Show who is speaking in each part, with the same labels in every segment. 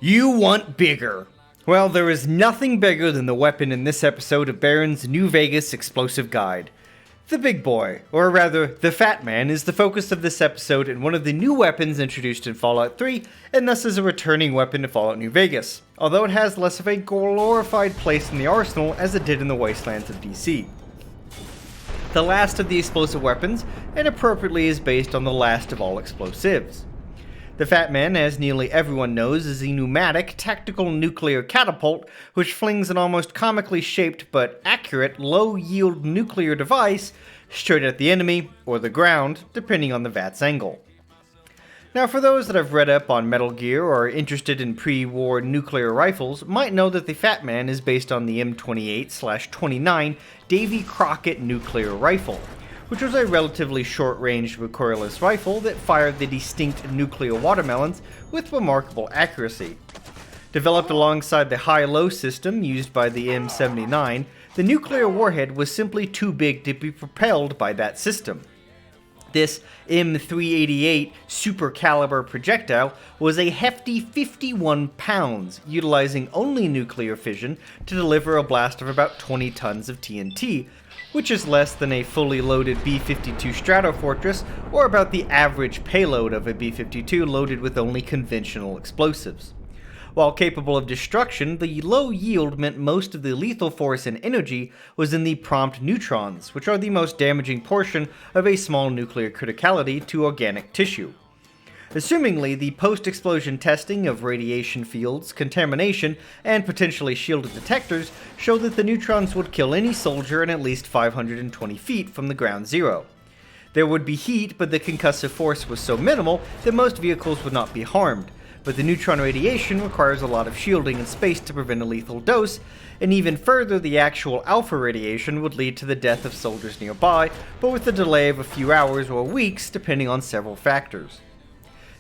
Speaker 1: You want bigger. Well, there is nothing bigger than the weapon in this episode of Baron's New Vegas Explosive Guide. The Big Boy, or rather, the Fat Man, is the focus of this episode and one of the new weapons introduced in Fallout 3, and thus is a returning weapon to Fallout New Vegas, although it has less of a glorified place in the arsenal as it did in the Wastelands of DC. The last of the explosive weapons, and appropriately is based on the last of all explosives. The Fat Man, as nearly everyone knows, is a pneumatic, tactical nuclear catapult which flings an almost comically shaped but accurate, low-yield nuclear device straight at the enemy, or the ground, depending on the VAT's angle. Now, for those that have read up on Metal Gear or are interested in pre-war nuclear rifles, might know that the Fat Man is based on the M28/29 Davy Crockett nuclear rifle, which was a relatively short-range recoilless rifle that fired the distinct nuclear watermelons with remarkable accuracy. Developed alongside the high-low system used by the M79, the nuclear warhead was simply too big to be propelled by that system. This M388 super caliber projectile was a hefty 51 pounds, utilizing only nuclear fission to deliver a blast of about 20 tons of TNT, which is less than a fully loaded B-52 Stratofortress, or about the average payload of a B-52 loaded with only conventional explosives. While capable of destruction, the low yield meant most of the lethal force and energy was in the prompt neutrons, which are the most damaging portion of a small nuclear criticality to organic tissue. Assumingly, the post-explosion testing of radiation fields, contamination, and potentially shielded detectors showed that the neutrons would kill any soldier in at least 520 feet from the ground zero. There would be heat, but the concussive force was so minimal that most vehicles would not be harmed, but the neutron radiation requires a lot of shielding and space to prevent a lethal dose, and even further, the actual alpha radiation would lead to the death of soldiers nearby, but with a delay of a few hours or weeks depending on several factors.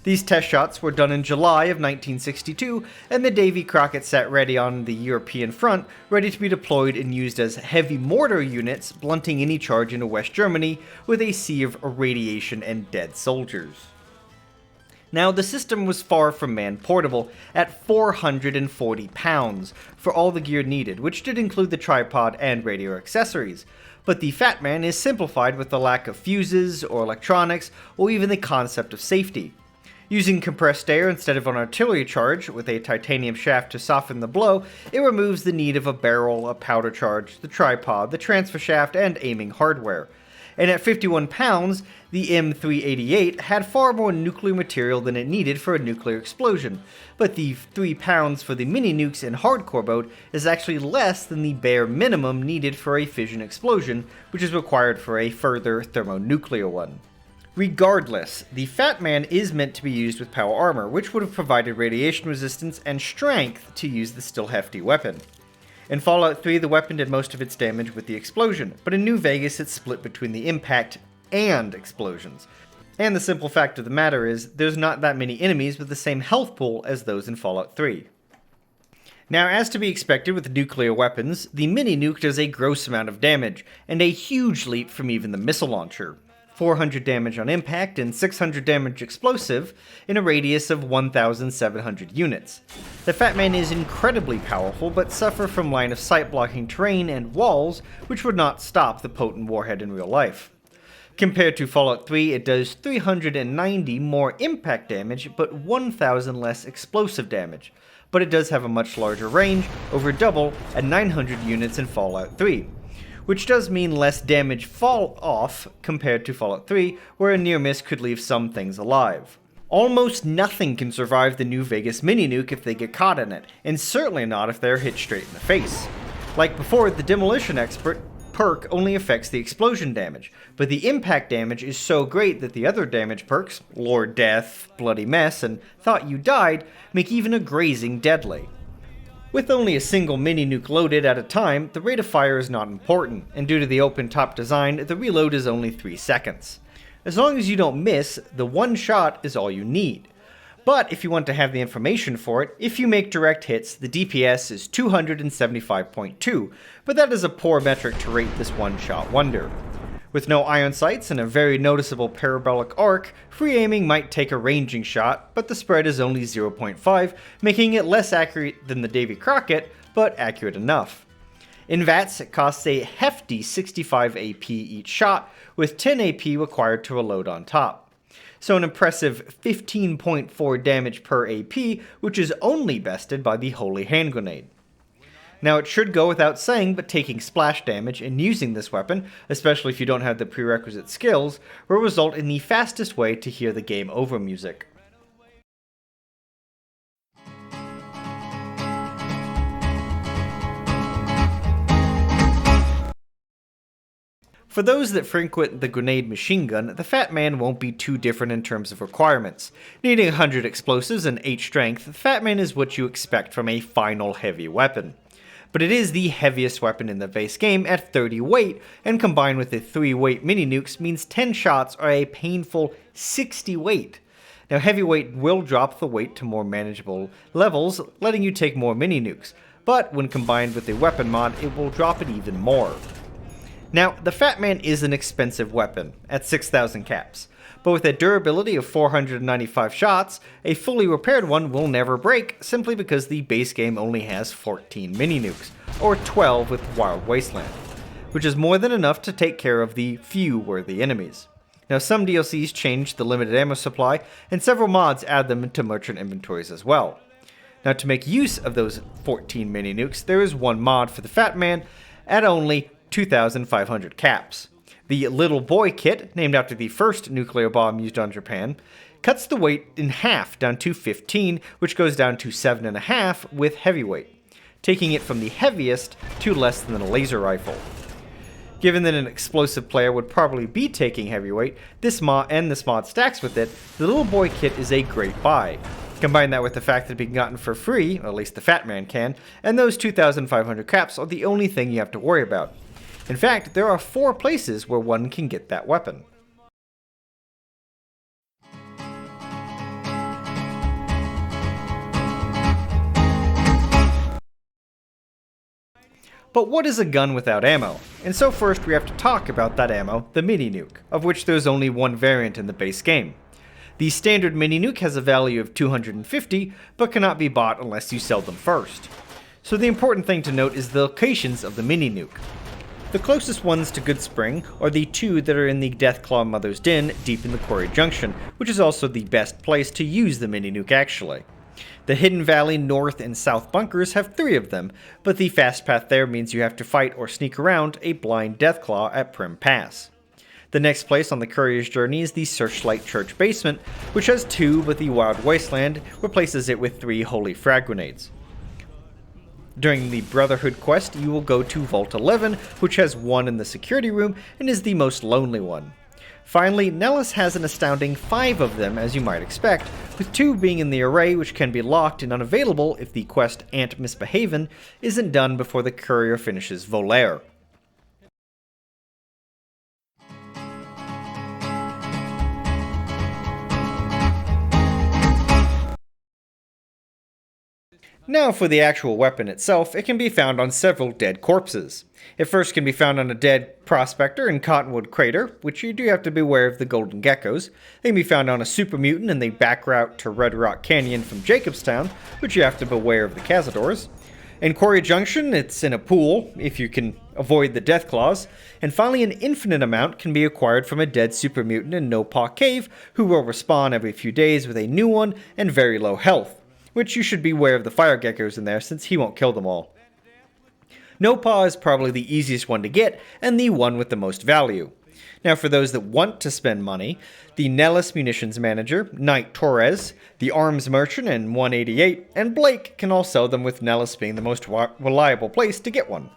Speaker 1: These test shots were done in July of 1962, and the Davy Crockett sat ready on the European front, ready to be deployed and used as heavy mortar units, blunting any charge into West Germany with a sea of radiation and dead soldiers. Now, the system was far from man-portable, at 440 pounds, for all the gear needed, which did include the tripod and radio accessories, but the Fat Man is simplified with the lack of fuses, or electronics, or even the concept of safety. Using compressed air instead of an artillery charge, with a titanium shaft to soften the blow, it removes the need of a barrel, a powder charge, the tripod, the transfer shaft, and aiming hardware. And at 51 pounds, the M388 had far more nuclear material than it needed for a nuclear explosion, but the 3 pounds for the mini-nukes in hardcore mode is actually less than the bare minimum needed for a fission explosion, which is required for a further thermonuclear one. Regardless, the Fat Man is meant to be used with power armor, which would have provided radiation resistance and strength to use the still hefty weapon. In Fallout 3, the weapon did most of its damage with the explosion, but in New Vegas it's split between the impact and explosions. And the simple fact of the matter is, there's not that many enemies with the same health pool as those in Fallout 3. Now, as to be expected with nuclear weapons, the mini-nuke does a gross amount of damage, and a huge leap from even the missile launcher. 400 damage on impact and 600 damage explosive in a radius of 1,700 units. The Fat Man is incredibly powerful, but suffer from line of sight blocking terrain and walls, which would not stop the potent warhead in real life. Compared to Fallout 3, it does 390 more impact damage, but 1,000 less explosive damage. But it does have a much larger range, over double at 900 units in Fallout 3. Which does mean less damage fall off compared to Fallout 3, where a near miss could leave some things alive. Almost nothing can survive the New Vegas mini-nuke if they get caught in it, and certainly not if they're hit straight in the face. Like before, the Demolition Expert perk only affects the explosion damage, but the impact damage is so great that the other damage perks, Lord Death, Bloody Mess, and Thought You Died, make even a grazing deadly. With only a single mini-nuke loaded at a time, the rate of fire is not important, and due to the open-top design, the reload is only 3 seconds. As long as you don't miss, the one shot is all you need. But if you want to have the information for it, if you make direct hits, the DPS is 275.2, but that is a poor metric to rate this one-shot wonder. With no ion sights and a very noticeable parabolic arc, free aiming might take a ranging shot, but the spread is only 0.5, making it less accurate than the Davy Crockett, but accurate enough. In VATS, it costs a hefty 65 AP each shot, with 10 AP required to reload on top. So an impressive 15.4 damage per AP, which is only bested by the Holy Hand Grenade. Now it should go without saying, but taking splash damage and using this weapon, especially if you don't have the prerequisite skills, will result in the fastest way to hear the game over music. For those that frequent the grenade machine gun, the Fat Man won't be too different in terms of requirements. Needing 100 explosives and 8 strength, the Fat Man is what you expect from a final heavy weapon. But it is the heaviest weapon in the base game at 30 weight, and combined with the 3 weight mini nukes means 10 shots are a painful 60 weight. Now heavyweight will drop the weight to more manageable levels, letting you take more mini nukes, but when combined with the weapon mod it will drop it even more. Now, the Fat Man is an expensive weapon, at 6,000 caps, but with a durability of 495 shots, a fully repaired one will never break simply because the base game only has 14 mini nukes, or 12 with Wild Wasteland, which is more than enough to take care of the few worthy enemies. Now, some DLCs change the limited ammo supply, and several mods add them into merchant inventories as well. Now, to make use of those 14 mini nukes, there is one mod for the Fat Man at only 2,500 caps. The Little Boy kit, named after the first nuclear bomb used on Japan, cuts the weight in half down to 15, which goes down to 7.5 with heavyweight, taking it from the heaviest to less than a laser rifle. Given that an explosive player would probably be taking heavyweight, this mod stacks with it, the Little Boy kit is a great buy. Combine that with the fact that it can be gotten for free, or at least the Fat Man can, and those 2,500 caps are the only thing you have to worry about. In fact, there are 4 places where one can get that weapon. But what is a gun without ammo? And so first we have to talk about that ammo, the mini nuke, of which there's only one variant in the base game. The standard mini nuke has a value of 250, but cannot be bought unless you sell them first. So the important thing to note is the locations of the mini nuke. The closest ones to Goodspring are the 2 that are in the Deathclaw Mother's Den deep in the Courier Junction, which is also the best place to use the mini nuke actually. The Hidden Valley North and South bunkers have 3 of them, but the fast path there means you have to fight or sneak around a blind Deathclaw at Prim Pass. The next place on the Courier's journey is the Searchlight Church basement, which has 2, but the Wild Wasteland replaces it with 3 Holy Frag Grenades. During the Brotherhood quest, you will go to Vault 11, which has 1 in the security room and is the most lonely one. Finally, Nellis has an astounding 5 of them, as you might expect, with 2 being in the array, which can be locked and unavailable if the quest Aunt Misbehavin' isn't done before the Courier finishes Volaire. Now for the actual weapon itself, it can be found on several dead corpses. It first can be found on a dead prospector in Cottonwood Crater, which you do have to beware of the golden geckos. They can be found on a super mutant in the back route to Red Rock Canyon from Jacobstown, which you have to beware of the Cazadors. In Courier Junction, it's in a pool, if you can avoid the Deathclaws. And finally, an infinite amount can be acquired from a dead super mutant in No Paw Cave, who will respawn every few days with a new one and very low health, which you should beware of the fire geckos in there since he won't kill them all. No Paw is probably the easiest one to get and the one with the most value. Now for those that want to spend money, the Nellis Munitions Manager, Knight Torres, the Arms Merchant and 188, and Blake can all sell them, with Nellis being the most reliable place to get one.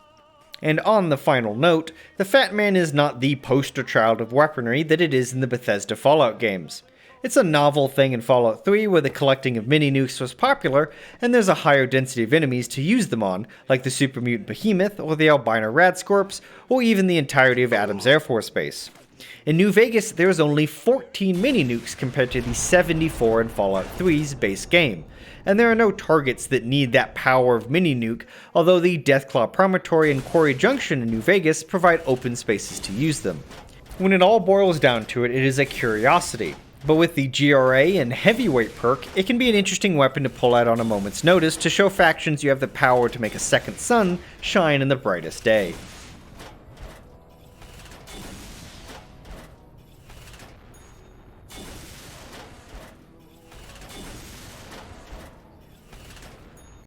Speaker 1: And on the final note, the Fat Man is not the poster child of weaponry that it is in the Bethesda Fallout games. It's a novel thing in Fallout 3 where the collecting of mini nukes was popular, and there's a higher density of enemies to use them on, like the Super Mutant Behemoth, or the Albino Radscorps, or even the entirety of Adams Air Force Base. In New Vegas, there's only 14 mini nukes compared to the 74 in Fallout 3's base game, and there are no targets that need that power of mini nuke, although the Deathclaw Promontory and Quarry Junction in New Vegas provide open spaces to use them. When it all boils down to it, it is a curiosity. But with the GRA and Heavyweight perk, it can be an interesting weapon to pull out on a moment's notice to show factions you have the power to make a second sun shine in the brightest day.